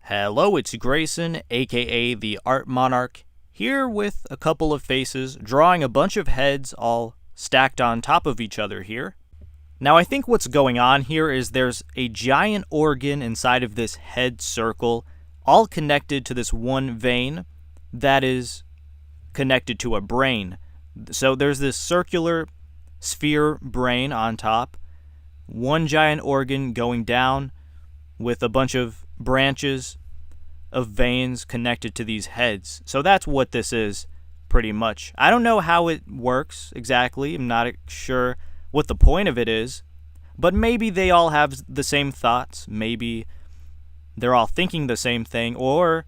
Hello, it's Grayson, aka the Art Monarch, here with a couple of faces, drawing a bunch of heads all stacked on top of each other here. Now I think what's going on here is there's a giant organ inside of this head circle, all connected to this one vein that is connected to a brain. So there's this circular sphere brain on top, one giant organ going down with a bunch of branches of veins connected to these heads. So that's what this is, pretty much. I don't know how it works exactly. I'm not sure what the point of it is, but maybe they all have the same thoughts. Maybe they're all thinking the same thing, or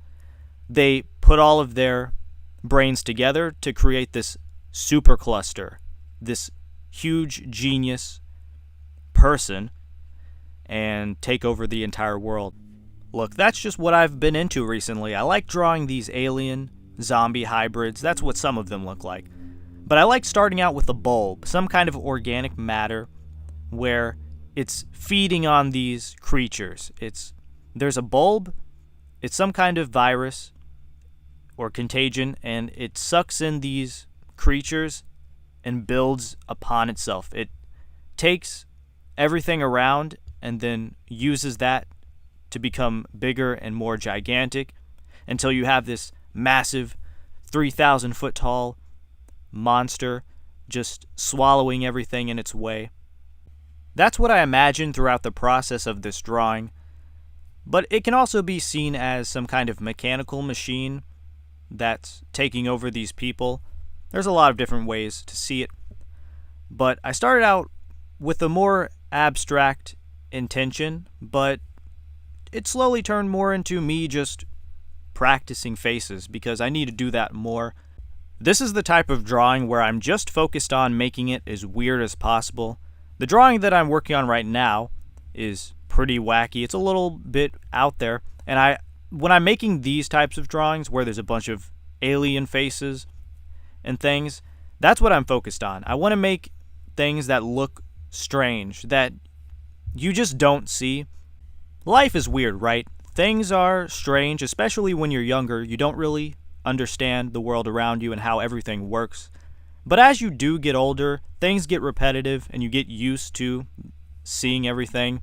they put all of their brains together to create this supercluster, this huge genius person, and take over the entire world. Look, that's just what I've been into recently. I like drawing these alien zombie hybrids. That's what some of them look like. But I like starting out with a bulb, some kind of organic matter where it's feeding on these creatures. There's a bulb, it's some kind of virus or contagion, and it sucks in these creatures and builds upon itself. It takes everything around and then uses that to become bigger and more gigantic until you have this massive 3,000 foot tall monster just swallowing everything in its way. That's what I imagine throughout the process of this drawing, but it can also be seen as some kind of mechanical machine that's taking over these people. There's a lot of different ways to see it, but I started out with a more abstract intention, but it slowly turned more into me just practicing faces because I need to do that more. This is the type of drawing where I'm just focused on making it as weird as possible. The drawing that I'm working on right now is pretty wacky. It's a little bit out there, and when I'm making these types of drawings where there's a bunch of alien faces and things, that's what I'm focused on. I want to make things that look strange, that you just don't see. Life is weird, right? Things are strange, especially when you're younger. You don't really understand the world around you and how everything works. But as you do get older, things get repetitive and you get used to seeing everything.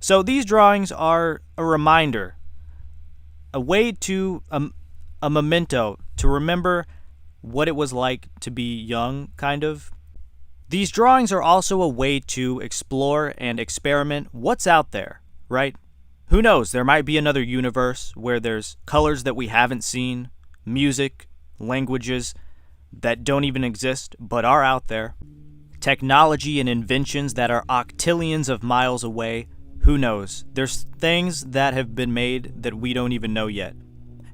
So these drawings are a reminder, a way to, a memento to remember what it was like to be young, kind of. These drawings are also a way to explore and experiment what's out there, right? Who knows, there might be another universe where there's colors that we haven't seen, music, languages that don't even exist but are out there, technology and inventions that are octillions of miles away. Who knows? There's things that have been made that we don't even know yet.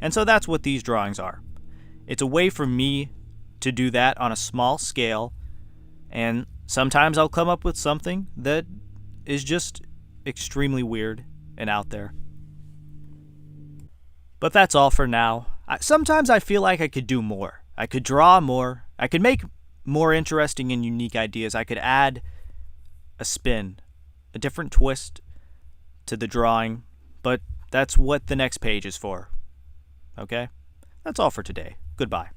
And so that's what these drawings are. It's a way for me to do that on a small scale, and sometimes I'll come up with something that is just extremely weird and out there. But that's all for now. Sometimes I feel like I could do more. I could draw more. I could make more interesting and unique ideas. I could add a spin, a different twist to the drawing, but that's what the next page is for. Okay? That's all for today. Goodbye.